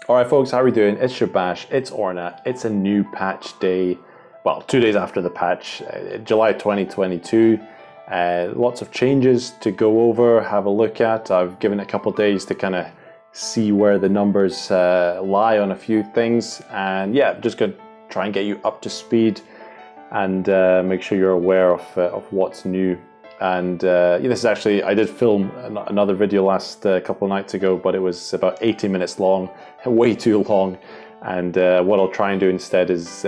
Alright folks, how are we doing? It's your Bash, it's Orna, it's a new patch day, well 2 days after the patch, July 2022. Lots of changes to go over, have a look at. I've given it a couple days to kind of see where the numbers lie on a few things, and yeah, just going to try and get you up to speed and make sure you're aware of what's new. And this is actually, I did film another video last couple of nights ago, but it was about 80 minutes long, way too long. And what I'll try and do instead is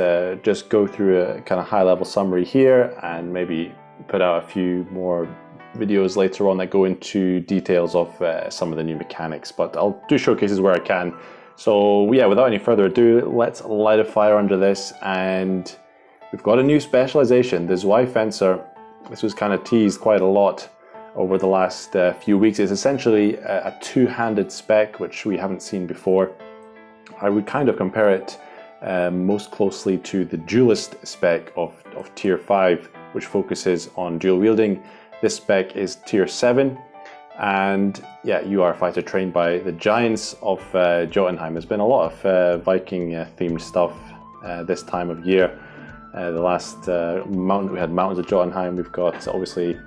just go through a kind of high-level summary here and maybe put out a few more videos later on that go into details of some of the new mechanics. But I'll do showcases where I can. So yeah, without any further ado, let's light a fire under this. And we've got a new specialization, the Zwei Fencer. This was kind of teased quite a lot over the last few weeks. It's essentially a two-handed spec, which we haven't seen before. I would kind of compare it most closely to the duelist spec of tier 5, which focuses on dual wielding. This spec is tier 7, and yeah, you are a fighter trained by the giants of Jotunheim. There's been a lot of Viking themed stuff this time of year. The last mountain, we had Mountains of Jotunheim. We've got obviously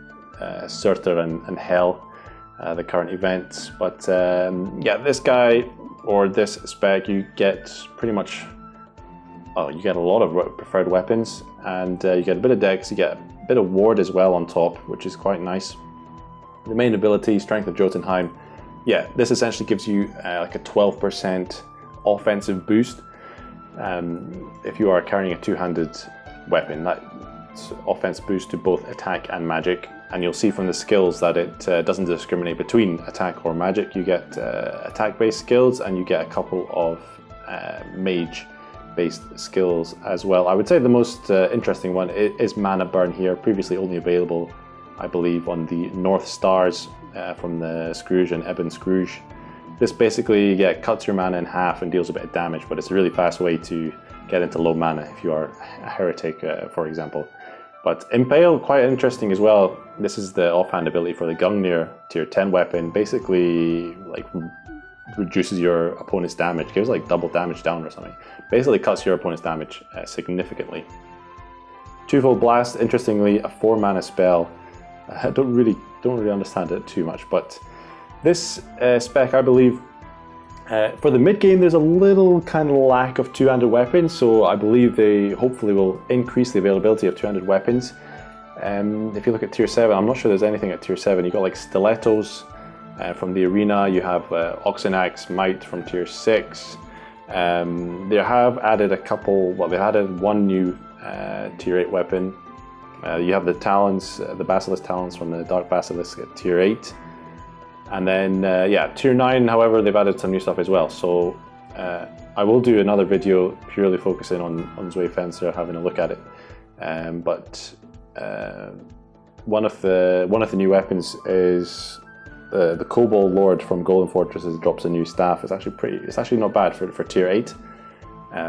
Surtur and Hell, the current events. But yeah, this guy or this spec, you get pretty much, you get a lot of preferred weapons, and you get a bit of dex, you get a bit of ward as well on top, which is quite nice. The main ability, Strength of Jotunheim, yeah, this essentially gives you like a 12% offensive boost. If you are carrying a two-handed weapon, that's offense boost to both attack and magic, and you'll see from the skills that it doesn't discriminate between attack or magic. You get attack-based skills, and you get a couple of mage-based skills as well. I would say the most interesting one is Mana Burn here, previously only available, I believe, on the North Stars from the Scrooge and Ebon Scrooge. This basically cuts your mana in half and deals a bit of damage, but it's a really fast way to get into low mana if you are a heretic, for example. But Impale, quite interesting as well. This is the offhand ability for the Gungnir tier 10 weapon. Basically, like, reduces your opponent's damage, gives like double damage down or something. Basically cuts your opponent's damage significantly. Twofold Blast, interestingly, a 4-mana spell. I don't really understand it too much, but this spec, I believe, for the mid-game, there's a little kind of lack of two-handed weapons, so I believe they hopefully will increase the availability of two-handed weapons. If you look at tier 7, I'm not sure there's anything at tier 7. You've got like stilettos from the arena, you have Oxenax Might from tier 6. They have added a couple, well, they added one new tier 8 weapon. You have the talons, the Basilisk talons from the Dark Basilisk at tier 8. And then, yeah, tier 9, however, they've added some new stuff as well. So I will do another video purely focusing on Zwei Fencer, having a look at it. But one of the new weapons is the Kobold Lord from Golden Fortresses drops a new staff. It's actually not bad for tier 8.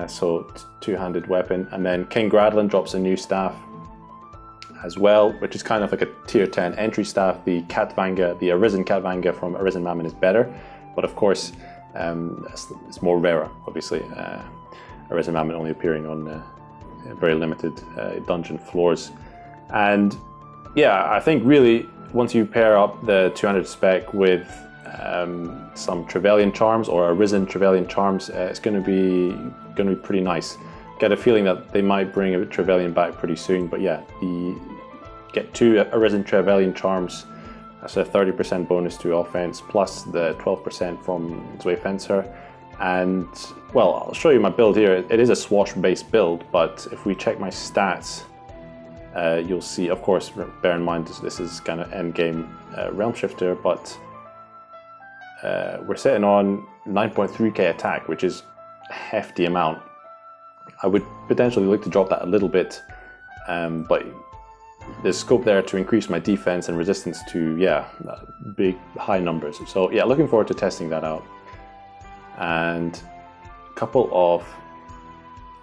So two-handed weapon. And then King Gradlin drops a new staff as well, which is kind of like a tier 10 entry staff. The Katvanga, the Arisen Katvanga from Arisen Mammon is better, but of course it's more rarer, obviously. Arisen Mammon only appearing on very limited dungeon floors. And yeah, I think really once you pair up the 200 spec with some Trevelyan charms or Arisen Trevelyan charms, it's going to be pretty nice. Get a feeling that they might bring a Trevelyan back pretty soon, but yeah, get 2 Arisen Trevelyan charms. That's a 30% bonus to offense, plus the 12% from Zwei Fencer. And well, I'll show you my build here. It is a swash-based build, but if we check my stats, you'll see, of course, bear in mind this is kind of endgame Realm Shifter, but we're sitting on 9.3k attack, which is a hefty amount. I would potentially look to drop that a little bit, but there's scope there to increase my defense and resistance to, yeah, big, high numbers. So yeah, looking forward to testing that out. And a couple of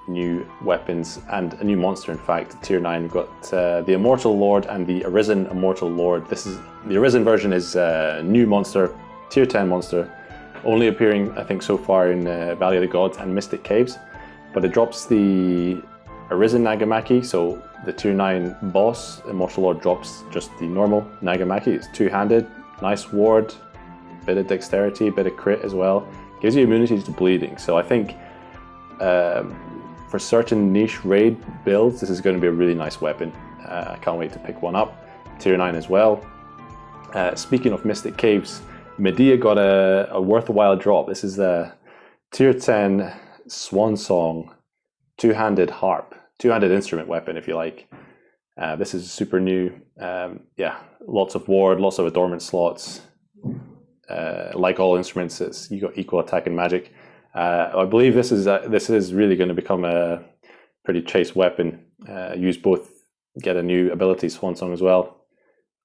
new weapons and a new monster, in fact. Tier 9, we've got the Immortal Lord and the Arisen Immortal Lord. The Arisen version is a new monster, tier 10 monster. only appearing, I think, so far in Valley of the Gods and Mystic Caves, but it drops the Arisen Nagamaki, so the tier 9 boss, Immortal Lord, drops just the normal Nagamaki. It's two-handed, nice ward, bit of dexterity, bit of crit as well. Gives you immunity to bleeding, so I think for certain niche raid builds, this is going to be a really nice weapon. I can't wait to pick one up. Tier 9 as well. Speaking of Mystic Caves, Medea got a worthwhile drop. This is the tier 10 Swan Song two-handed harp, two-handed instrument weapon, if you like. This is super new. Yeah, lots of ward, lots of adornment slots. Like all instruments, you got equal attack and magic. I believe this is really going to become a pretty chase weapon. Use both, get a new ability, Swan Song as well.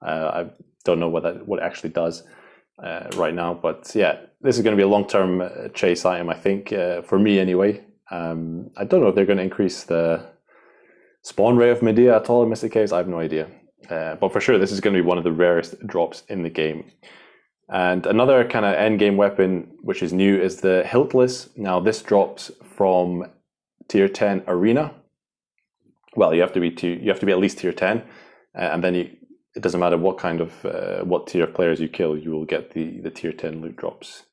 I don't know what it actually does right now, but yeah, this is going to be a long-term chase item, I think, for me anyway. I don't know if they're going to increase the spawn rate of Medea at all in Mystic Caves. I have no idea, but for sure this is going to be one of the rarest drops in the game. And another kind of end game weapon which is new is the Hiltless. Now this drops from tier 10 Arena. Well, you have to be at least tier 10, and then it doesn't matter what kind of what tier players you kill, you will get the tier 10 loot drops.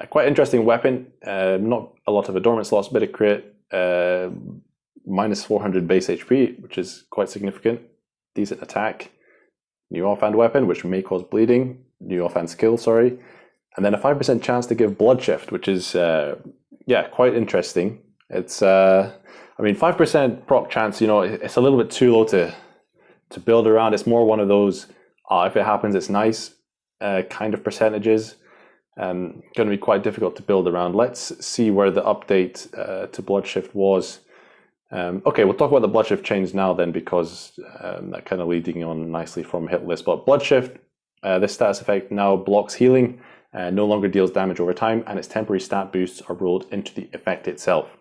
Quite interesting weapon. Not a lot of adornment slots, bit of crit, minus 400 base HP, which is quite significant. Decent attack. New offhand weapon, which may cause bleeding. New offhand skill, sorry. And then a 5% chance to give Bloodshift, which is yeah, quite interesting. It's I mean, 5% proc chance, you know, it's a little bit too low to build around. It's more one of those, if it happens, it's nice kind of percentages. Going to be quite difficult to build around. Let's see where the update to Bloodshift was. Okay, we'll talk about the Bloodshift change now then, because that kind of leading on nicely from Hiltless. But Bloodshift, this status effect now blocks healing, no longer deals damage over time, and its temporary stat boosts are rolled into the effect itself.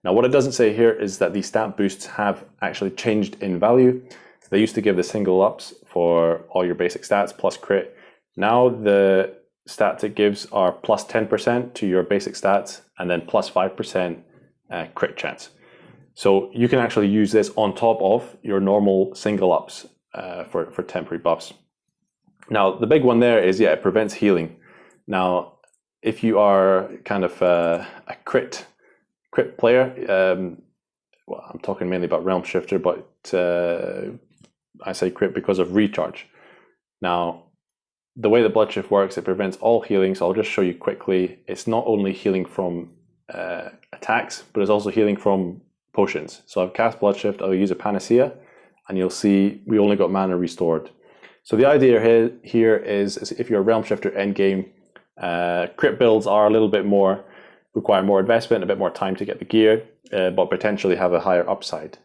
Now, what it doesn't say here is that these stat boosts have actually changed in value. They used to give the single ups for all your basic stats plus crit. Now the stats it gives are plus 10% to your basic stats and then plus 5% crit chance. So you can actually use this on top of your normal single ups for temporary buffs. Now, the big one there is, yeah, it prevents healing. Now, if you are kind of a crit player, well, I'm talking mainly about Realm Shifter, but I say crit because of recharge. Now, the way the Bloodshift works, it prevents all healing, so I'll just show you quickly. It's not only healing from attacks, but it's also healing from potions. So I've cast Bloodshift, I'll use a Panacea, and you'll see we only got mana restored. So the idea here is if you're a Realm Shifter endgame, crit builds are a little bit more, require more investment, a bit more time to get the gear, but potentially have a higher upside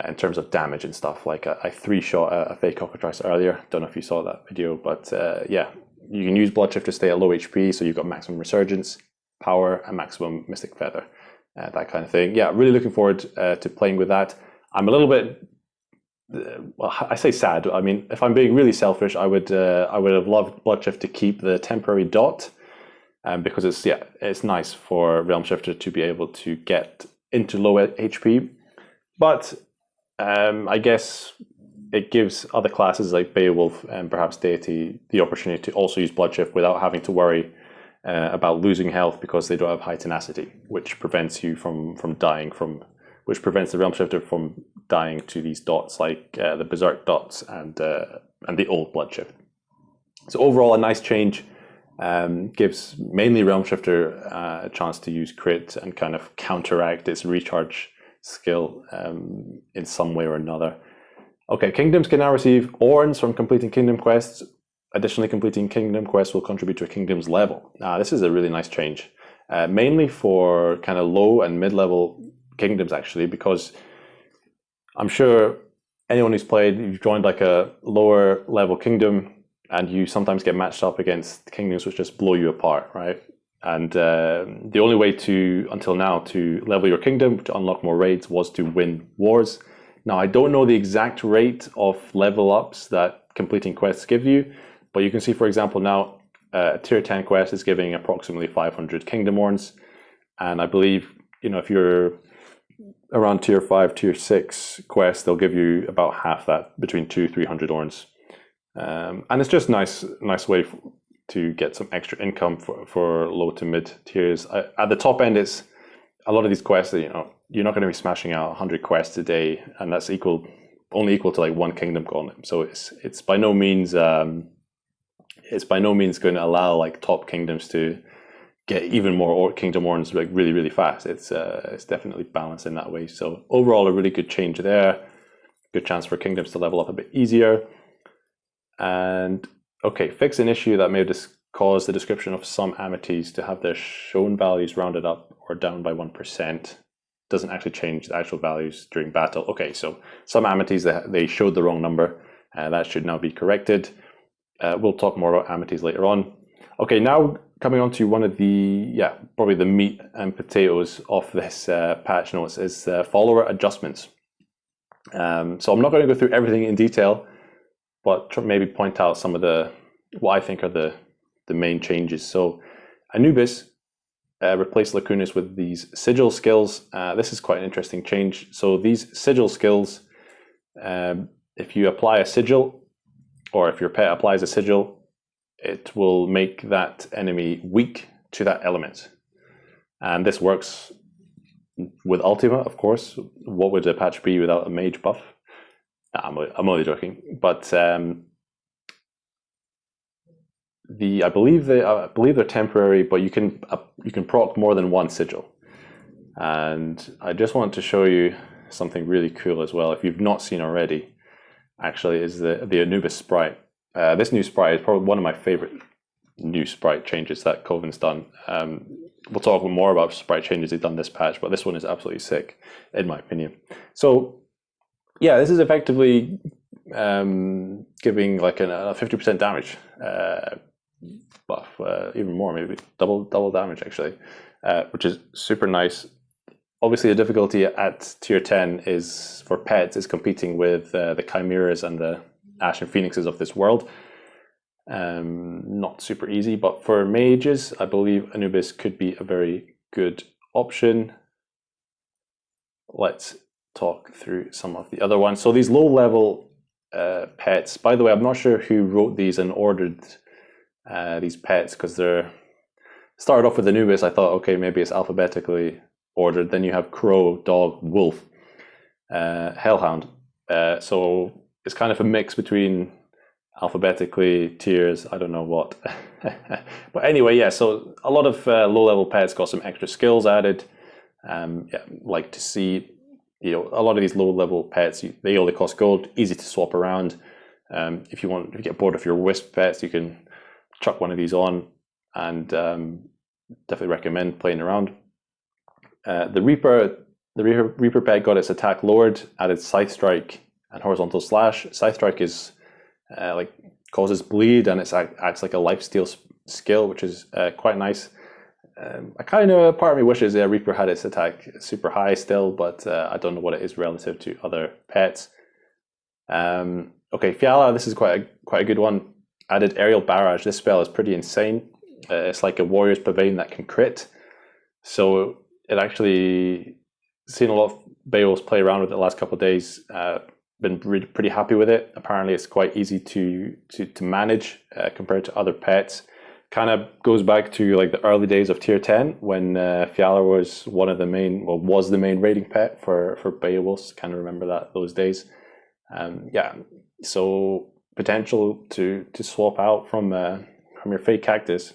in terms of damage and stuff. Like I 3-shot a fake cockatrice earlier. Don't know if you saw that video, but yeah, you can use Bloodshift to stay at low HP, so you've got maximum resurgence, power, and maximum mystic feather, that kind of thing. Yeah, really looking forward to playing with that. I'm a little bit, well, I say sad. I mean, if I'm being really selfish, I would have loved Bloodshift to keep the temporary dot, because it's nice for Realm Shifter to be able to get into low HP, but I guess it gives other classes like Beowulf and perhaps Deity the opportunity to also use Bloodshift without having to worry about losing health because they don't have high tenacity, which prevents you from dying which prevents the Realm Shifter from dying to these dots like the Berserk dots and the old Bloodshift. So overall, a nice change. Gives mainly Realm Shifter a chance to use crit and kind of counteract its recharge skill in some way or another. Okay, Kingdoms can now receive Orns from completing Kingdom quests. Additionally, completing Kingdom quests will contribute to a Kingdom's level. Now, this is a really nice change, mainly for kind of low and mid-level Kingdoms, actually, because I'm sure anyone who's played, you've joined like a lower level Kingdom, and you sometimes get matched up against kingdoms which just blow you apart, right? And the only way until now, to level your kingdom, to unlock more raids, was to win wars. Now, I don't know the exact rate of level ups that completing quests give you, but you can see, for example, now tier 10 quest is giving approximately 500 Kingdom Horns, and I believe, you know, if you're around tier 5, tier 6 quest, they'll give you about half that, between 200-300 Horns. And it's just nice way to get some extra income for low to mid tiers. At the top end, it's a lot of these quests, you know, you're not going to be smashing out 100 quests a day, and that's only equal to like one Kingdom Golem. So it's by no means going to allow like top kingdoms to get even more Kingdom Horns like really fast. It's definitely balanced in that way. So overall, a really good change there. Good chance for kingdoms to level up a bit easier. And okay, fix an issue that may have caused the description of some amities to have their shown values rounded up or down by 1%. Doesn't actually change the actual values during battle. Okay, so some amities, they showed the wrong number. That should now be corrected. We'll talk more about amities later on. Okay, now coming on to one of the, probably the meat and potatoes of this patch notes is follower adjustments. So I'm not going to go through everything in detail, but maybe point out some of what I think are the main changes. So Anubis replaced lacunas with these Sigil Skills. This is quite an interesting change. So these Sigil Skills, if you apply a sigil, or if your pet applies a sigil, it will make that enemy weak to that element. And this works with Ultima, of course. What would a patch be without a mage buff? I'm only joking. But I believe they're temporary, but you can proc more than one sigil. And I just wanted to show you something really cool as well. If you've not seen already, actually, is the Anubis Sprite. This new sprite is probably one of my favorite new sprite changes that Coven's done. We'll talk more about sprite changes they've done this patch, but this one is absolutely sick, in my opinion. So, yeah, this is effectively giving like a 50% damage buff, even more, maybe double damage actually, which is super nice. Obviously, the difficulty at tier 10 is for pets is competing with the chimeras and the Ashen Phoenixes of this world. Not super easy, but for mages, I believe Anubis could be a very good option. Let's talk through some of the other ones. So these low-level pets, by the way, I'm not sure who wrote these and ordered these pets, because they're started off with Anubis. I thought, okay, maybe it's alphabetically ordered. Then you have Crow, Dog, Wolf, Hellhound. So it's kind of a mix between alphabetically tiers, I don't know what. But anyway, yeah, so a lot of low-level pets got some extra skills added. Like to see, you know, a lot of these low-level pets, they only cost gold, easy to swap around. If you get bored of your wisp pets, you can chuck one of these on, and definitely recommend playing around. The Reaper pet got its attack lowered, added Scythe Strike and Horizontal Slash. Scythe Strike is like causes bleed, and it acts like a lifesteal skill, which is quite nice. Part of me wishes Reaper had its attack super high still, but I don't know what it is relative to other pets. Okay, Fiala, this is quite a good one. Added Aerial Barrage. This spell is pretty insane. It's like a Warrior's Pavane that can crit. So it actually seen a lot of Beowulfs play around with it the last couple of days. Been pretty happy with it. Apparently, it's quite easy to manage compared to other pets. Kind of goes back to like the early days of tier 10 when Fiala was was the main raiding pet for Beowulfs. Kind of remember those days. So potential to swap out from your fake cactus.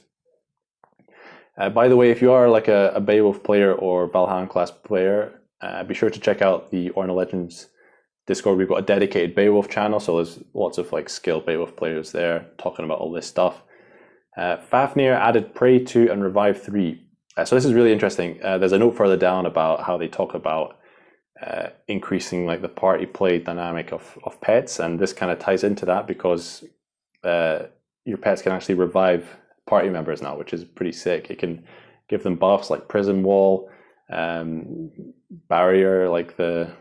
By the way, if you are like a Beowulf player or Valheim class player, be sure to check out the Orna Legends Discord. We've got a dedicated Beowulf channel, so there's lots of like skilled Beowulf players there talking about all this stuff. Fafnir added Pray 2 and Revive 3. So this is really interesting. There's a note further down about how they talk about increasing like the party play dynamic of pets, and this kind of ties into that because your pets can actually revive party members now, which is pretty sick. It can give them buffs like Prison Wall, Barrier, like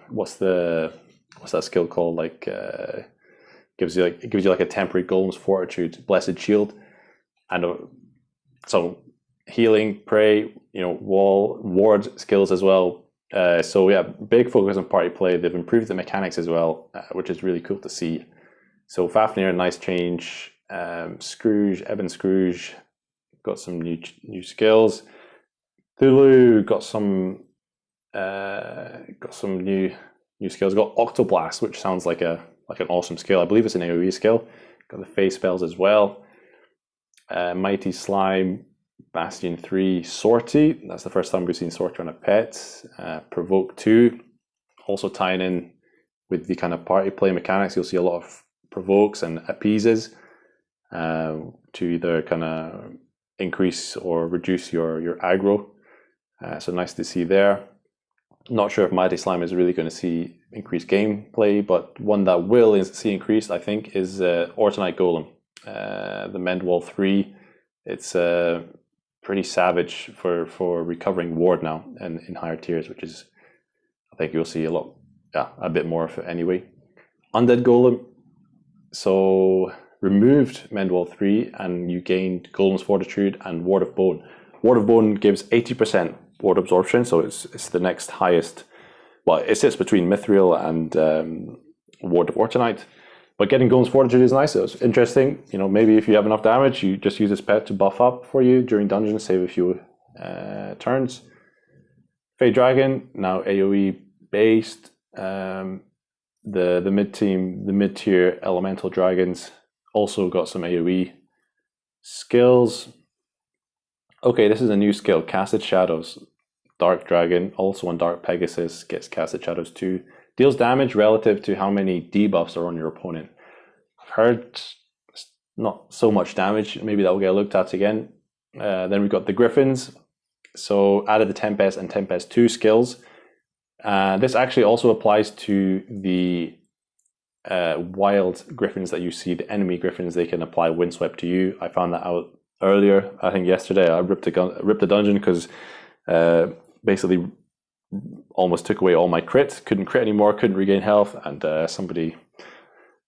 what's that skill called? Like gives you like a temporary Golem's Fortitude, Blessed Shield. And so healing, pray, ward skills as well. So yeah, big focus on party play. They've improved the mechanics as well, which is really cool to see. So Fafnir, nice change. Scrooge, Eben Scrooge, got some new skills. Thulu got some new skills. Got Octoblast, which sounds like an awesome skill. I believe it's an AoE skill. Got the phase spells as well. Mighty Slime, Bastion 3, Sortie. That's the first time we've seen Sortie on a pet. Provoke 2, also tying in with the kind of party play mechanics. You'll see a lot of provokes and appeases to either kind of increase or reduce your aggro. So nice to see there. Not sure if Mighty Slime is really going to see increased gameplay, but one that will see increased, I think, is Ornate Golem. The Mendwall 3. It's pretty savage for recovering ward now and in higher tiers, which is, I think you'll see a bit more of it anyway. Undead Golem. So removed Mendwall 3 and you gained Golem's Fortitude and Ward of Bone. Ward of Bone gives 80% ward absorption, so it's the next highest. Well, it sits between Mithril and Ward of Ortonite. But getting Golem's Fortitude is nice. It's interesting. Maybe if you have enough damage, you just use this pet to buff up for you during dungeons, save a few turns. Fey Dragon, now AoE based. The mid-tier Elemental Dragons also got some AoE skills. Okay, this is a new skill, Casted Shadows. Dark Dragon, also on Dark Pegasus, gets Casted Shadows too. Deals damage relative to how many debuffs are on your opponent. I've heard not so much damage. Maybe that will get looked at again. Then we've got the Griffins. So added the Tempest and Tempest 2 skills. This actually also applies to the wild Griffins that you see, the enemy Griffins. They can apply Windswept to you. I found that out earlier. I think yesterday I ripped a dungeon because basically almost took away all my crit. Couldn't crit anymore, couldn't regain health, and somebody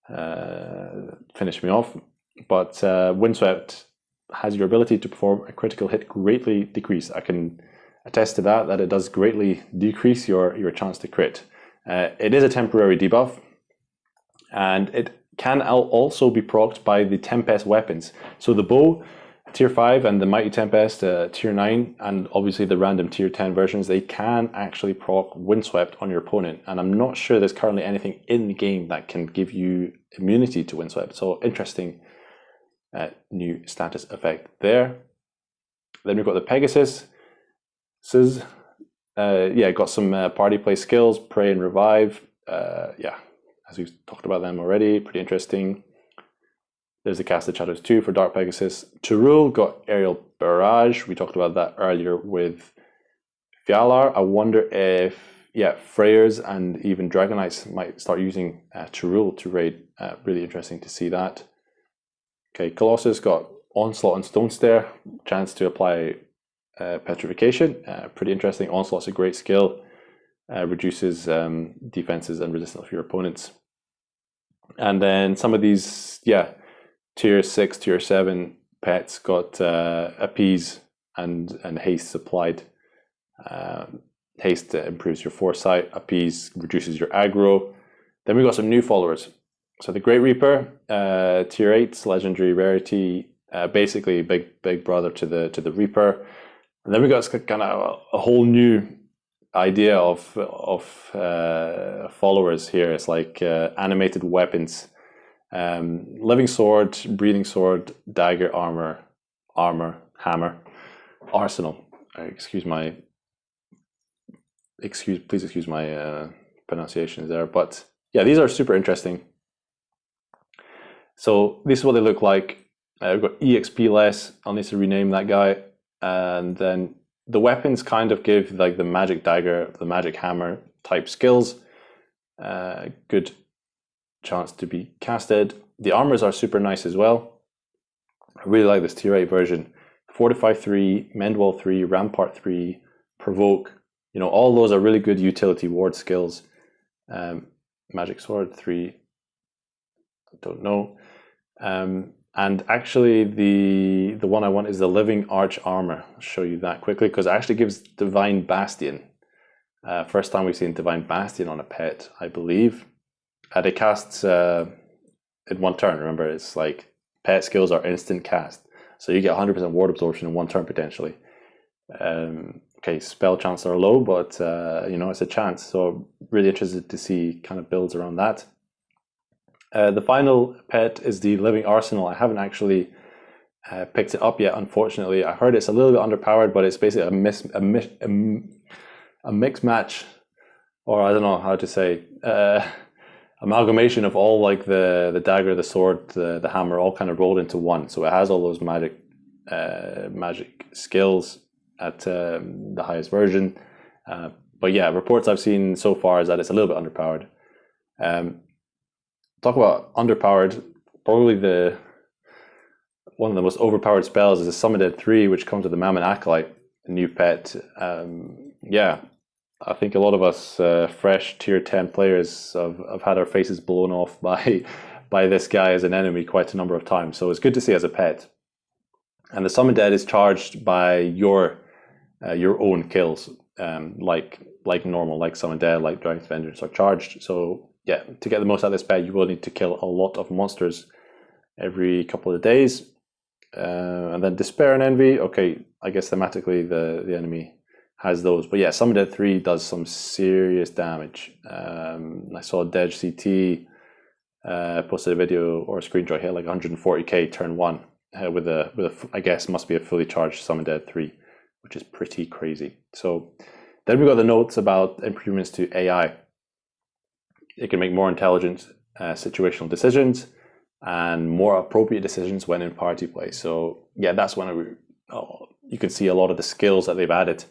finished me off. But Windswept has your ability to perform a critical hit greatly decrease. I can attest to that it does greatly decrease your chance to crit. It is a temporary debuff, and it can also be procced by the Tempest weapons. So the bow, Tier 5, and the Mighty Tempest, Tier 9, and obviously the random Tier 10 versions, they can actually proc Windswept on your opponent. And I'm not sure there's currently anything in the game that can give you immunity to Windswept. So interesting new status effect there. Then we've got the Pegasus. Got some party play skills, Pray and Revive. As we've talked about them already, pretty interesting. There's the Casted Shadows 2 for Dark Pegasus. Chirul got Aerial Barrage. We talked about that earlier with Fiala. I wonder if Freyers and even Dragonites might start using Chirul to raid. Really interesting to see that. Okay, Colossus got Onslaught and Stone Stare. Chance to apply Petrification. Pretty interesting. Onslaught's a great skill. Reduces defenses and resistance of your opponents. And then some of these, Tier 6, Tier 7 pets got Appease and Haste supplied. Haste improves your foresight. Appease reduces your aggro. Then we got some new followers. So the Great Reaper, Tier 8, legendary rarity, basically big brother to the Reaper. And then we got kind of a whole new idea of followers here. It's like animated weapons. Living Sword, Breathing Sword, Dagger, Armor, Hammer, Arsenal. Please excuse my pronunciations there. But yeah, these are super interesting. So this is what they look like. We've got EXP less. I'll need to rename that guy. And then the weapons kind of give like the magic dagger, the magic hammer type skills. Good chance to be casted. The armors are super nice as well. I really like this Tier 8 version. Fortify 3, Mendwall 3, Rampart 3, Provoke. All those are really good utility ward skills. Magic Sword 3, I don't know. And actually, the one I want is the Living Arch Armor. I'll show you that quickly because it actually gives Divine Bastion. First time we've seen Divine Bastion on a pet, I believe. It casts in one turn. Remember, it's like pet skills are instant cast, so you get 100% ward absorption in one turn potentially. Okay, spell chances are low, but you know, it's a chance. So really interested to see kind of builds around that. The final pet is the Living Arsenal. I haven't actually picked it up yet, unfortunately. I heard it's a little bit underpowered, but it's basically a mixed match, or I don't know how to say, amalgamation of all like the dagger, the sword, the hammer, all kind of rolled into one. So it has all those magic skills at the highest version. But yeah, reports I've seen so far is that it's a little bit underpowered. Talk about underpowered, probably one of the most overpowered spells is a Summon Dead 3, which comes with the Mammon Acolyte, a new pet. Yeah, I think a lot of us fresh tier 10 players have had our faces blown off by this guy as an enemy quite a number of times. So it's good to see as a pet. And the Summon Dead is charged by your own kills, like normal, like Summon Dead, like Dragon's Vengeance are charged. So yeah, to get the most out of this pet, you will need to kill a lot of monsters every couple of days. And then Despair and Envy, okay, I guess thematically the enemy has those. But yeah, Summon Dead 3 does some serious damage. I saw Dej CT posted a video or a screenshot here, like 140k turn 1 with a I guess must be a fully charged Summon Dead 3, which is pretty crazy. So then we got the notes about improvements to AI. It can make more intelligent situational decisions and more appropriate decisions when in party play. So yeah, that's when you can see a lot of the skills that they've added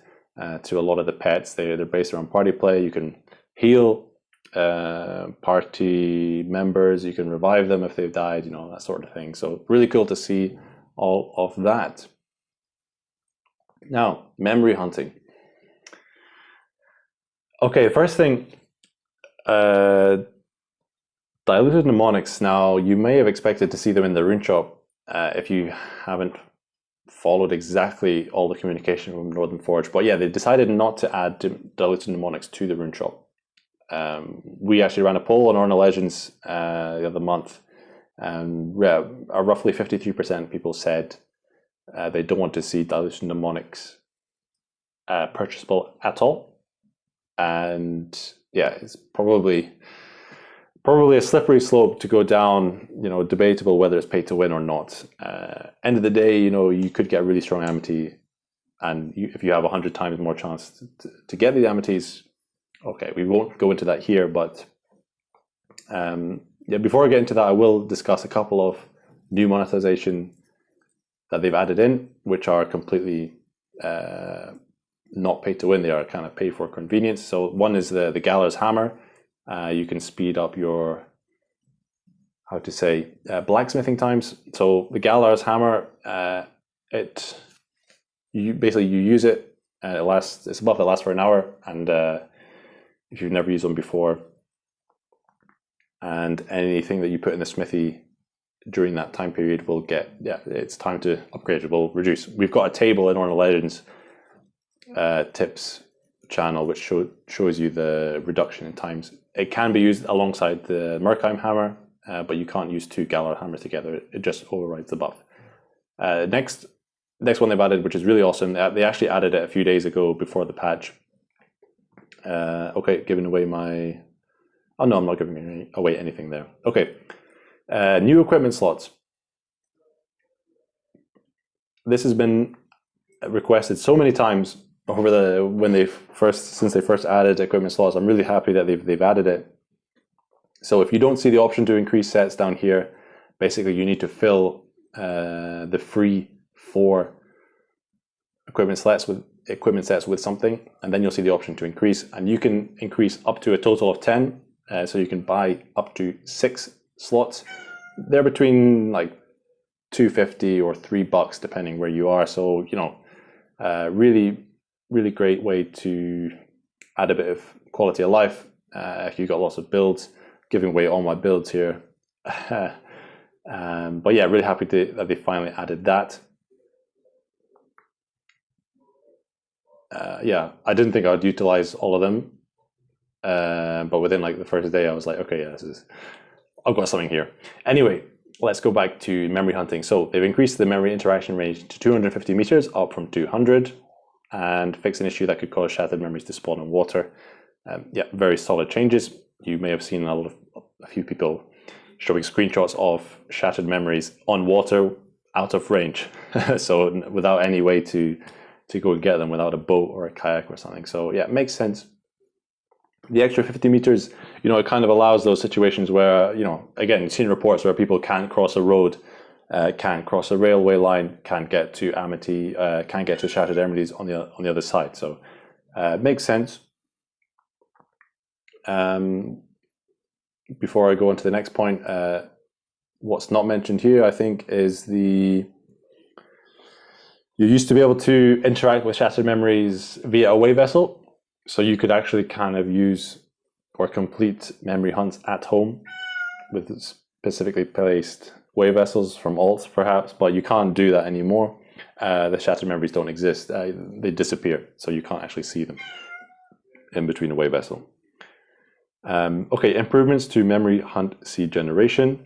to a lot of the pets. They're based around party play. You can heal party members. You can revive them if they've died, you know, that sort of thing. So really cool to see all of that. Now, memory hunting. Okay, first thing, diluted mnemonics. Now, you may have expected to see them in the rune shop if you haven't followed exactly all the communication from Northern Forge. But yeah, they decided not to add diluted mnemonics to the rune shop. We actually ran a poll on Orna Legends the other month, and roughly 53% people said they don't want to see diluted mnemonics purchasable at all. And yeah, it's probably a slippery slope to go down, you know, debatable whether it's pay to win or not. End of the day, you know, you could get really strong amity, and if you have 100 times more chance to get the amities, okay, we won't go into that here, but yeah, before I get into that, I will discuss a couple of new monetization that they've added in, which are completely not pay to win. They are kind of pay for convenience. So one is the Galler's Hammer. You can speed up your, blacksmithing times. So the Galler's Hammer, you use it, and it's a buff that lasts for an hour, and if you've never used one before, and anything that you put in the smithy during that time period will get, it's time to upgrade, it will reduce. We've got a table in Orna Legends tips channel which shows you the reduction in times. It can be used alongside the Murkheim Hammer, but you can't use two Galar hammers together. It just overrides the buff. Next one they've added, which is really awesome, they actually added it a few days ago before the patch. Okay, giving away my... Oh no, I'm not giving away anything there. Okay, new equipment slots. This has been requested so many times over since they first added equipment slots. I'm really happy that they've added it. So if you don't see the option to increase sets down here, basically you need to fill the free 4 equipment sets with something, and then you'll see the option to increase, and you can increase up to a total of 10. So you can buy up to 6 slots. They're between like $2.50 or $3 depending where you are. So you know, really great way to add a bit of quality of life. If you've got lots of builds, giving away all my builds here. But yeah, really happy that they finally added that. Yeah, I didn't think I would utilize all of them, but within like the first day, I was like, okay, yeah, I've got something here. Anyway, let's go back to memory hunting. So they've increased the memory interaction range to 250 meters, up from 200, and fixed an issue that could cause shattered memories to spawn in water. Yeah, very solid changes. You may have seen a few people showing screenshots of shattered memories on water out of range, so without any way to go and get them, without a boat or a kayak or something. So yeah, it makes sense. The extra 50 meters, it kind of allows those situations where, again, you've seen reports where people can't cross a road, can't cross a railway line, can't get to Amity, can't get to Shattered Emeralds on the other side. So it makes sense. Before I go on to the next point, what's not mentioned here, I think, is you used to be able to interact with Shattered Memories via a way vessel. So you could actually kind of use or complete memory hunts at home with specifically placed way vessels from alts, perhaps, but you can't do that anymore. The Shattered Memories don't exist. They disappear, so you can't actually see them in between a way vessel. Okay, improvements to memory hunt seed generation.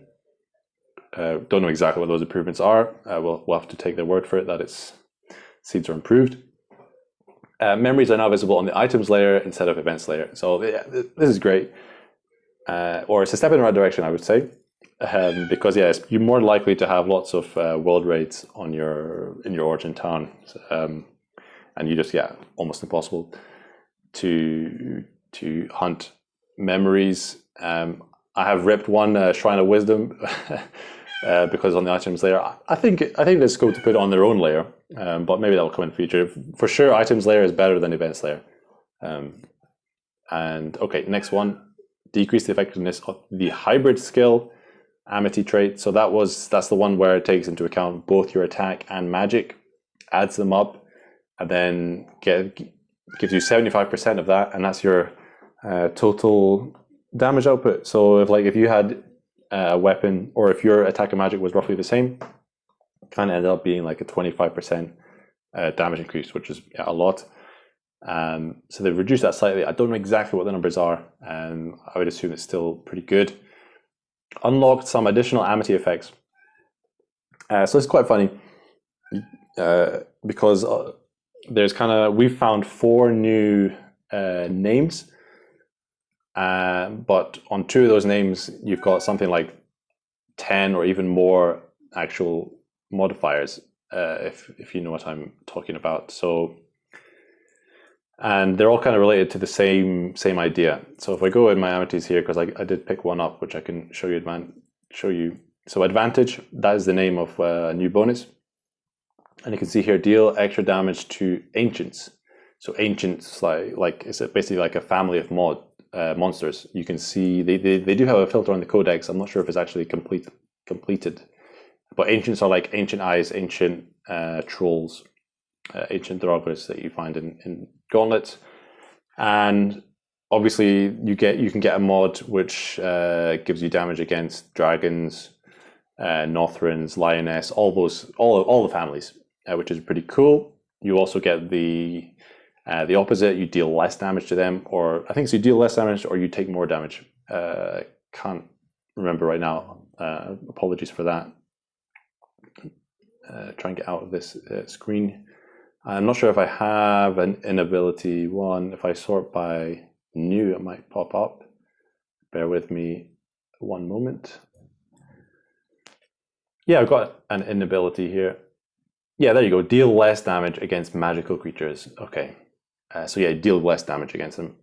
Don't know exactly what those improvements are. We'll have to take their word for it that its seeds are improved. Memories are now visible on the items layer instead of events layer. So yeah, this is great. Or it's a step in the right direction, I would say. Because yeah, you're more likely to have lots of world raids in your origin town. And you just, almost impossible to hunt memories. I have ripped one Shrine of Wisdom because on the items layer, I think there's scope to put it on their own layer, but maybe that will come in future. For sure, items layer is better than events layer. And okay, next one, decrease the effectiveness of the hybrid skill Amity trait. So that's the one where it takes into account both your attack and magic, adds them up, and then gives you 75% of that, and that's your total damage output. So if you had a weapon, or if your attack and magic was roughly the same, kind of ended up being like a 25% damage increase, which is a lot. So they've reduced that slightly. I don't know exactly what the numbers are. I would assume it's still pretty good. Unlocked some additional Amity effects. So it's quite funny because we've found 4 new names. But on 2 of those names, you've got something like 10 or even more actual modifiers, if you know what I'm talking about. So, and they're all kind of related to the same idea. So if I go in my amities here, because I did pick one up, which I can show you. So advantage, that is the name of a new bonus, and you can see here, deal extra damage to ancients. So ancients, like it's basically like a family of monsters. You can see they do have a filter on the codex. I'm not sure if it's actually completed, but ancients are like ancient eyes, ancient trolls, ancient Draugrs that you find in gauntlets, and obviously you can get a mod which gives you damage against dragons, Nothrins, Lioness, all the families, which is pretty cool. You also get the opposite. You deal less damage to them, or I think so you deal less damage or you take more damage. Can't remember right now. Apologies for that. Try and get out of this screen. I'm not sure if I have an inability one. If I sort by new, it might pop up. Bear with me one moment. Yeah, I've got an inability here. Yeah, there you go. Deal less damage against magical creatures. Okay. So yeah, deal less damage against them.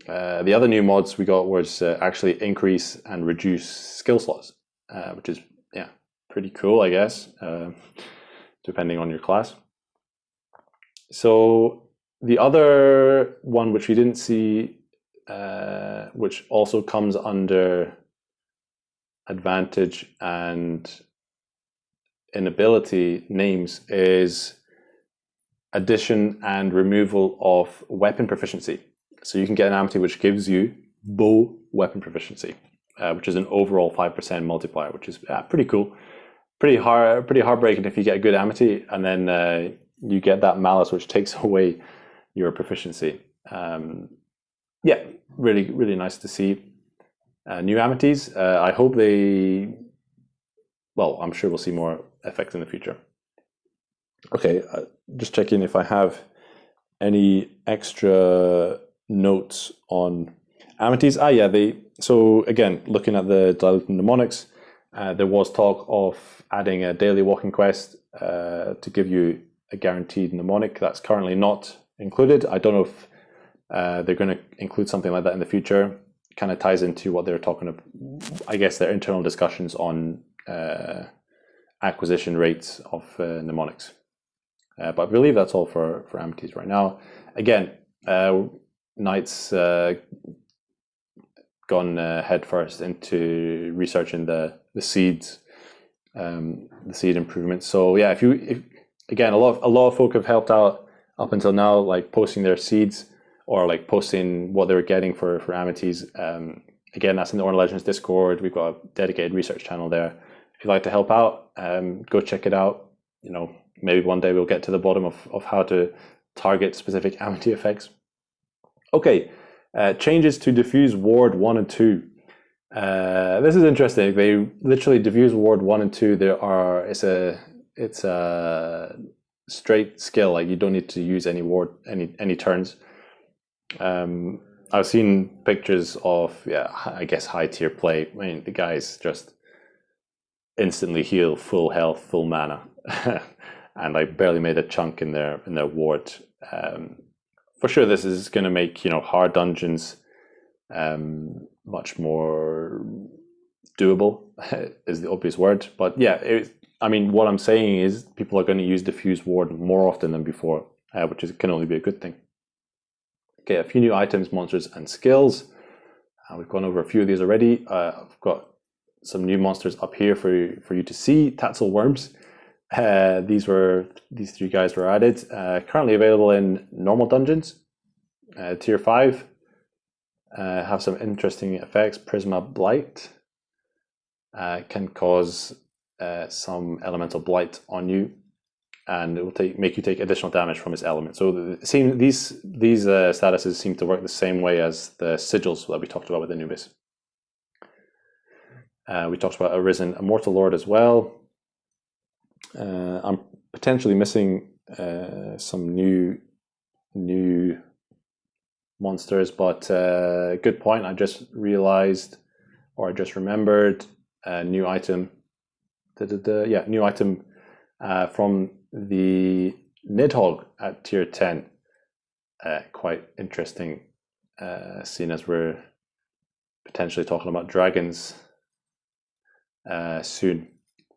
The other new mods we got was actually increase and reduce skill slots, which is pretty cool, I guess, depending on your class. So the other one which we didn't see, which also comes under advantage and inability names, is addition and removal of weapon proficiency. So you can get an amity which gives you bow weapon proficiency. which is an overall 5% multiplier, which is pretty cool. Pretty heartbreaking if you get a good amity, and then you get that malice, which takes away your proficiency. Yeah, really nice to see. New amities. I hope they. Well, I'm sure we'll see more effects in the future. Okay, just checking if I have any extra notes on amities. Yeah, so again, looking at the diluted mnemonics, there was talk of adding a daily walking quest to give you a guaranteed mnemonic. That's currently not included. I don't know if they're going to include something like that in the future. Kind of ties into what they're talking about, I guess, their internal discussions on acquisition rates of mnemonics. But I believe that's all for amities right now. Again, Knight's gone head first into researching the seeds, the seed improvements. So yeah, if again, a lot of folk have helped out up until now, like posting their seeds or like posting what they were getting for amities. Again, that's in the Orna Legends Discord. We've got a dedicated research channel there. If you'd like to help out, go check it out. You know, maybe one day we'll get to the bottom of how to target specific amity effects. Okay, changes to diffuse ward 1 and 2. This is interesting. They literally diffuse ward 1 and 2. It's a straight skill. Like you don't need to use any ward any turns. I've seen pictures of I guess high tier play. I mean, the guys just instantly heal full health, full mana, and I barely made a chunk in their ward. For sure, this is going to make hard dungeons much more doable. Is the obvious word, but yeah, I mean, what I'm saying is people are going to use diffuse ward more often than before, which can only be a good thing. Okay, a few new items, monsters, and skills. We've gone over a few of these already. I've got some new monsters up here for you to see. Tatsu Worms. These 3 guys were added. Currently available in normal dungeons. Tier 5. Have some interesting effects. Prisma Blight. Can cause some elemental blight on you, and it will make you take additional damage from its element. So these statuses seem to work the same way as the sigils that we talked about with Anubis. We talked about Arisen, Immortal Lord as well. I'm potentially missing some new monsters, but good point. I just realized, or I just remembered, a new item. New item from the Nidhogg at tier 10. Quite interesting, seeing as we're potentially talking about dragons soon.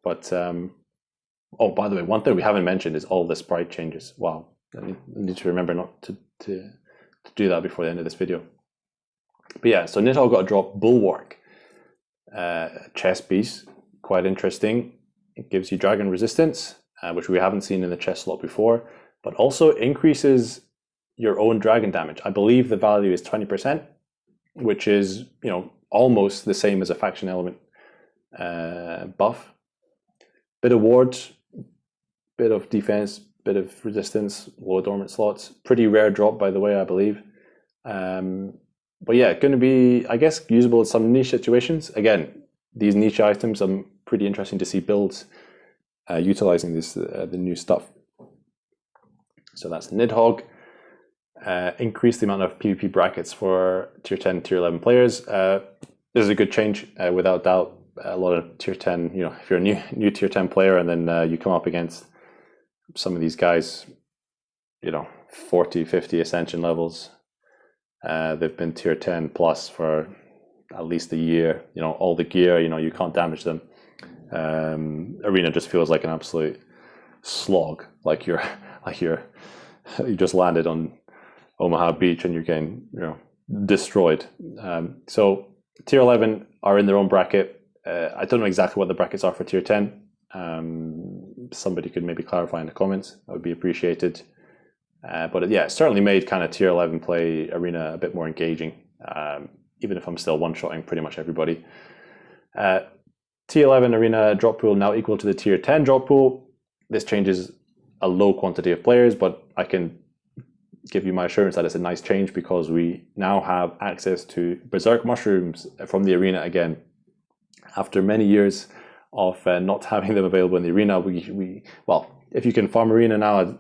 But oh, by the way, one thing we haven't mentioned is all the sprite changes. Wow, I need to remember not to do that before the end of this video. But yeah, so Nidhogg got a drop Bulwark, chest piece, quite interesting. It gives you dragon resistance, which we haven't seen in the chest slot before, but also increases your own dragon damage. I believe the value is 20%, which is almost the same as a faction element buff. Bit of ward, bit of defense, bit of resistance, low dormant slots. Pretty rare drop, by the way, I believe. But yeah, going to be, I guess, usable in some niche situations. Again, these niche items are pretty interesting to see builds utilizing the new stuff. So that's Nidhogg. Increase the amount of PvP brackets for tier 10, tier 11 players. This is a good change, without doubt. A lot of tier 10, if you're a new tier 10 player and then you come up against some of these guys, 40, 50 ascension levels. They've been tier 10 plus for at least a year. All the gear, you can't damage them. Arena just feels like an absolute slog. Like you just landed on Omaha Beach and you're getting destroyed. So tier 11 are in their own bracket. I don't know exactly what the brackets are for tier 10. Somebody could maybe clarify in the comments. That would be appreciated. But yeah, it certainly made kind of tier 11 play Arena a bit more engaging. even if I'm still one-shotting pretty much everybody. T11 arena drop pool now equal to the tier 10 drop pool. This changes a low quantity of players, but I can give you my assurance that it's a nice change because we now have access to berserk mushrooms from the arena again. After many years of not having them available in the arena, well, if you can farm arena now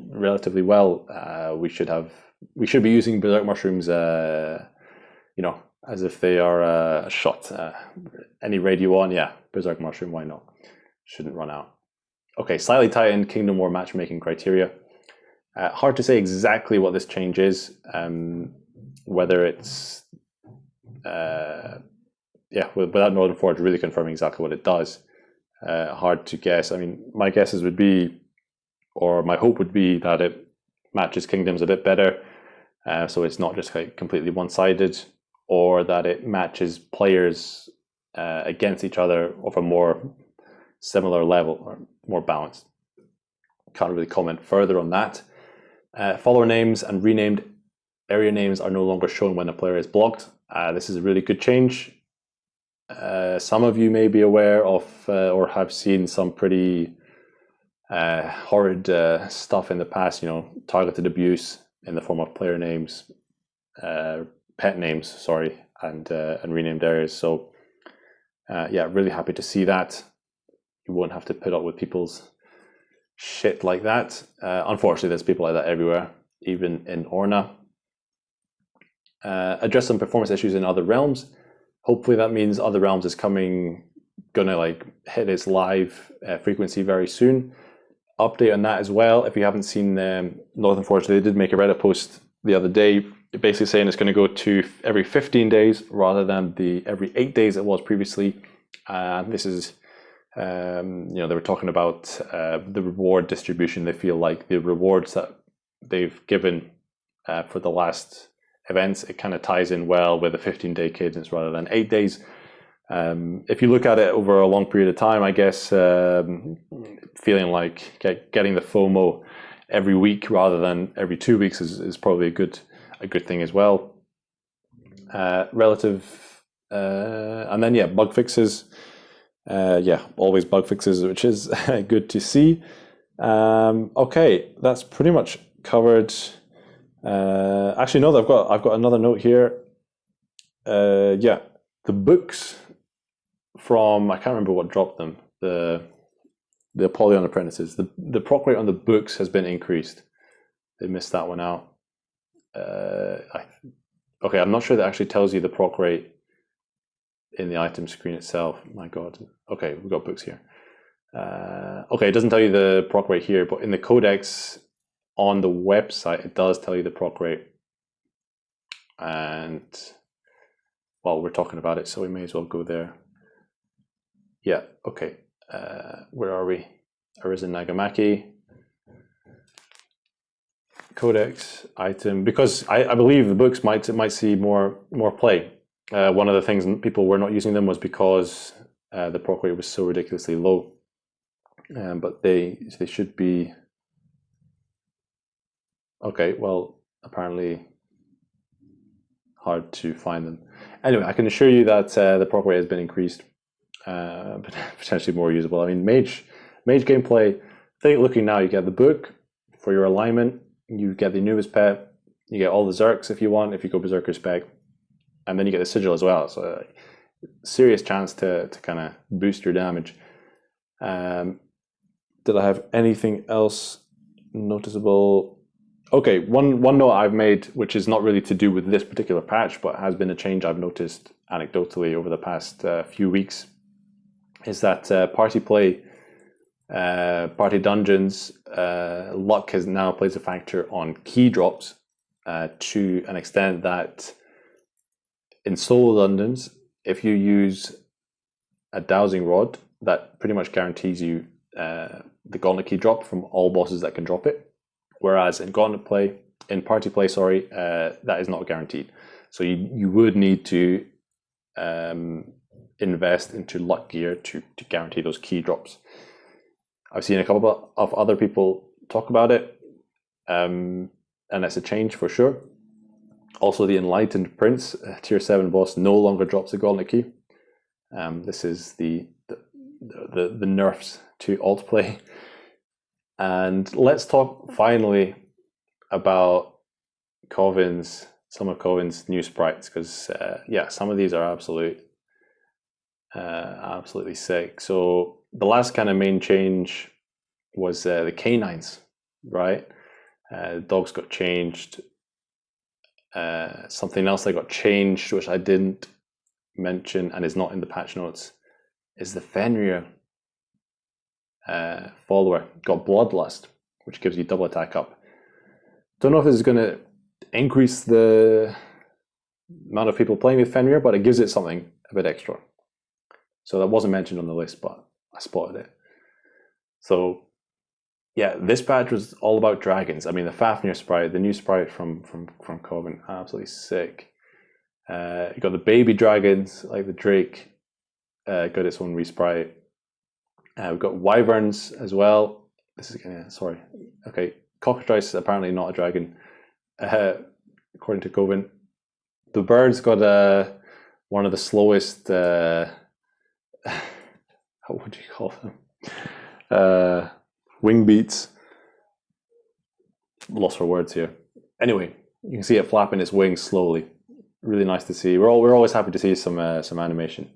relatively well, we should be using berserk mushrooms, you know, as if they are a shot. Any raid you want, yeah, berserk mushroom, why not? Shouldn't run out. Okay, slightly tightened Kingdom War matchmaking criteria. Hard to say exactly what this change is, whether it's, without Northern Forge really confirming exactly what it does. Hard to guess. I mean, my guesses would be, or my hope would be, that it matches kingdoms a bit better, so it's not just like completely one-sided, or that it matches players against each other of a more similar level or more balanced. Can't really comment further on that. Follower names and renamed area names are no longer shown when a player is blocked. This is a really good change. Some of you may be aware of or have seen some pretty horrid stuff in the past, you know, targeted abuse in the form of player names, pet names, sorry, and renamed areas. So yeah, really happy to see that. You won't have to put up with people's shit like that. Unfortunately, there's people like that everywhere, even in Orna. Address some performance issues in other realms. Hopefully that means other realms is gonna like hit its live frequency very soon. Update on that as well. If you haven't seen Northern Forge, they did make a Reddit post the other day basically saying it's going to go to every 15 days rather than the every 8 days it was previously. This is you know, they were talking about the reward distribution. They feel like the rewards that they've given for the last events, it kind of ties in well with a 15-day cadence rather than 8 days. If you look at it over a long period of time, I guess feeling like getting the FOMO every week rather than every 2 weeks is probably a good thing as well. And then yeah, bug fixes. Yeah, always bug fixes, which is good to see. Okay, that's pretty much covered. Actually, no, I've got another note here. Yeah, the books from, I can't remember what dropped them. The Apollyon Apprentices. The proc rate on the books has been increased. They missed that one out. Okay, I'm not sure that actually tells you the proc rate in the item screen itself. My God. Okay, we've got books here. Okay, it doesn't tell you the proc rate here, but in the codex on the website, it does tell you the proc rate. And, well, we're talking about it, so we may as well go there. Yeah, okay. Where are we? Arisen Nagamaki. Codex item, because I believe the books might see more play. One of the things people were not using them was because the proc rate was so ridiculously low. But they should be okay. Well, apparently hard to find them. Anyway, I can assure you that the proc rate has been increased, potentially more usable. I mean, mage gameplay. I think looking now, you get the book for your alignment. You get the Anubis pet. You get all the Zerks if you want, if you go Berserker spec, and then you get the Sigil as well. So, serious chance to kind of boost your damage. Did I have anything else noticeable? Okay, one note I've made, which is not really to do with this particular patch, but has been a change I've noticed anecdotally over the past few weeks, is that party play, party dungeons, luck has now plays a factor on key drops to an extent that in solo dungeons, if you use a dowsing rod, that pretty much guarantees you the gauntlet key drop from all bosses that can drop it. Whereas in party play, that is not guaranteed. So you would need to invest into luck gear to guarantee those key drops. I've seen a couple of other people talk about it, and that's a change for sure. Also, the Enlightened Prince, tier 7 boss, no longer drops the Gauntlet Key. This is the nerfs to alt play. And let's talk finally about some of Covin's new sprites, because yeah, some of these are absolutely sick. So the last kind of main change was the canines, right? Dogs got changed. Something else that got changed, which I didn't mention and is not in the patch notes, is the Fenrir follower got Bloodlust, which gives you double attack up. Don't know if this is going to increase the amount of people playing with Fenrir, but it gives it something a bit extra. So that wasn't mentioned on the list, but I spotted it. So yeah, this patch was all about dragons. I mean, the Fafnir sprite, the new sprite from Covin, absolutely sick. You got the baby dragons, like the Drake, got its own resprite. We've got wyverns as well. This is sorry. Okay, cockatrice apparently not a dragon, according to Covin. The birds got one of the slowest. What would you call them? Wing beats. Lost for words here. Anyway, you can see it flapping its wings slowly. Really nice to see. We're always happy to see some animation.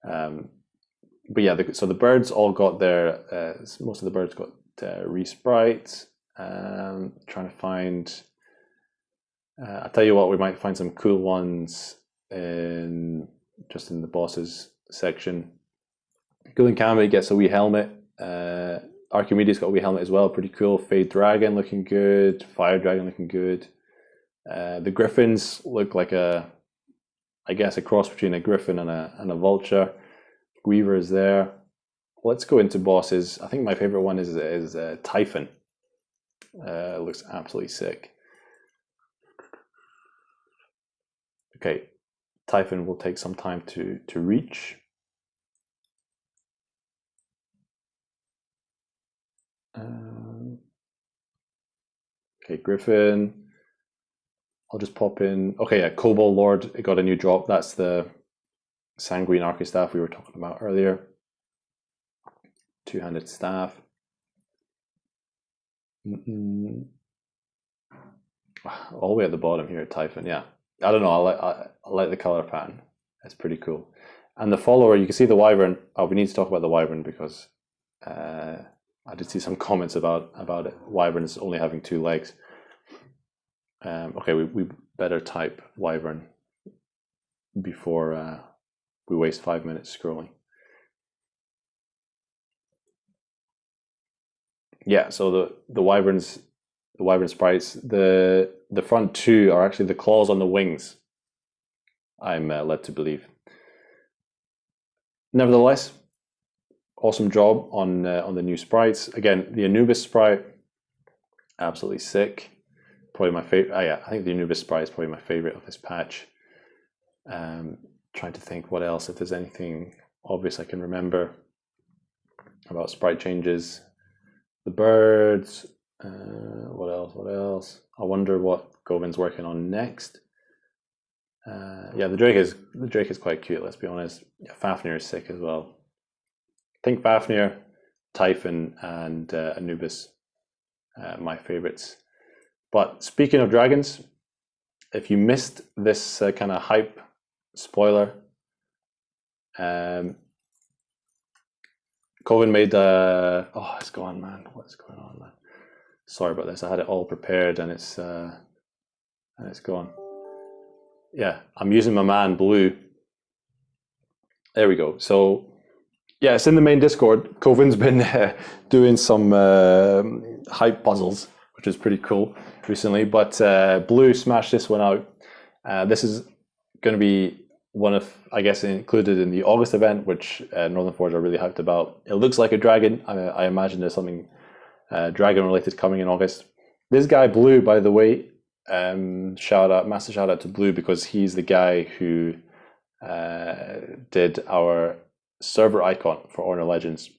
But yeah, so the birds all got their. Most of the birds got resprites. Trying to find. I'll tell you what, we might find some cool ones just in the bosses section. Golden Kami gets a wee helmet. Archimedes got a wee helmet as well, pretty cool. Fade Dragon looking good. Fire Dragon looking good. The Griffins look like I guess a cross between a Griffin and a Vulture. Weaver is there. Let's go into bosses. I think my favorite one is Typhon. Looks absolutely sick. Okay, Typhon will take some time to reach. Okay, Griffin. I'll just pop in. Okay, yeah, Cobalt Lord. It got a new drop. That's the Sanguine Archistaff we were talking about earlier. Two-handed staff. All the way at the bottom here, Typhon. Yeah, I don't know. I like the color pattern. It's pretty cool. And the follower, you can see the wyvern. Oh, we need to talk about the wyvern because I did see some comments about it. Wyverns only having 2 legs. Okay, we better type wyvern before we waste 5 minutes scrolling. Yeah, so the wyvern sprites, the front 2 are actually the claws on the wings, I'm led to believe. Nevertheless, awesome job on the new sprites. Again, the Anubis Sprite, absolutely sick. Probably my favorite. Yeah, I think the Anubis Sprite is probably my favorite of this patch. Trying to think what else, if there's anything obvious I can remember about sprite changes. The birds. What else? I wonder what Govin's working on next. Yeah, the Drake is quite cute. Let's be honest. Yeah, Fafnir is sick as well. I think Fafnir, Typhon, and Anubis, my favorites. But speaking of dragons, if you missed this kind of hype spoiler, Covin made oh, it's gone, man. What's going on, man? Sorry about this. I had it all prepared and it's gone. Yeah, I'm using my man Blue. There we go. So yeah, it's in the main Discord. Covin's been doing some hype puzzles, which is pretty cool recently. But Blue smashed this one out. This is going to be one of, I guess, included in the August event, which Northern Forge are really hyped about. It looks like a dragon. I imagine there's something dragon related coming in August. This guy Blue, by the way, massive shout out to Blue, because he's the guy who did our server icon for Orna Legends.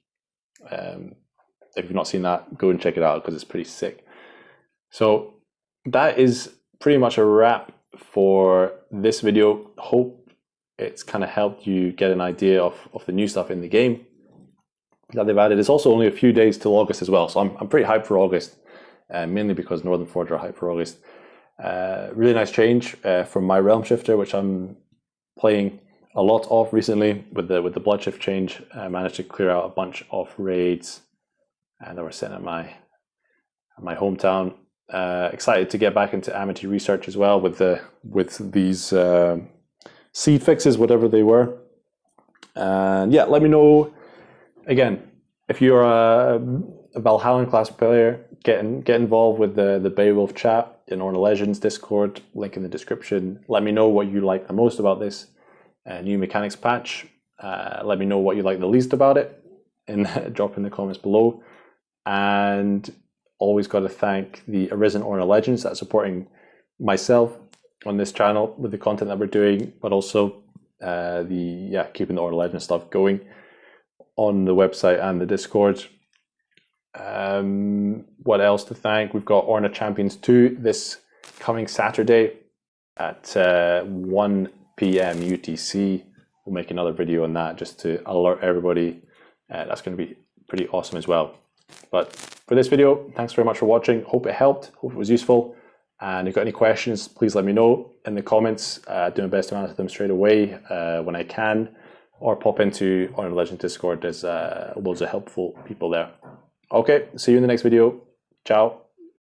If you've not seen that, go and check it out because it's pretty sick. So that is pretty much a wrap for this video. Hope it's kind of helped you get an idea of the new stuff in the game that they've added. It's also only a few days till August as well, so I'm pretty hyped for August, mainly because Northern Forge are hyped for August. Really nice change from my Realm Shifter, which I'm playing a lot of recently with the Bloodshift change. I managed to clear out a bunch of raids that were sent at my hometown. Excited to get back into Amity research as well with these seed fixes, whatever they were. And yeah, let me know again if you're a Valhallan class player. Get involved with the Beowulf chat in Orna Legends Discord, link in the description. Let me know what you like the most about this new mechanics patch. Let me know what you like the least about it, and drop in the comments below. And always got to thank the Arisen Orna Legends that's supporting myself on this channel with the content that we're doing, but also keeping the Orna Legends stuff going on the website and the Discord. What else to thank? We've got Orna Champions 2 this coming Saturday at 1 p.m. UTC. We'll make another video on that just to alert everybody. That's going to be pretty awesome as well. But for this video, thanks very much for watching. Hope it helped. Hope it was useful. And if you've got any questions, please let me know in the comments. Do my best to answer them straight away when I can. Or pop into Orna Legends Discord. There's loads of helpful people there. Okay, see you in the next video. Ciao.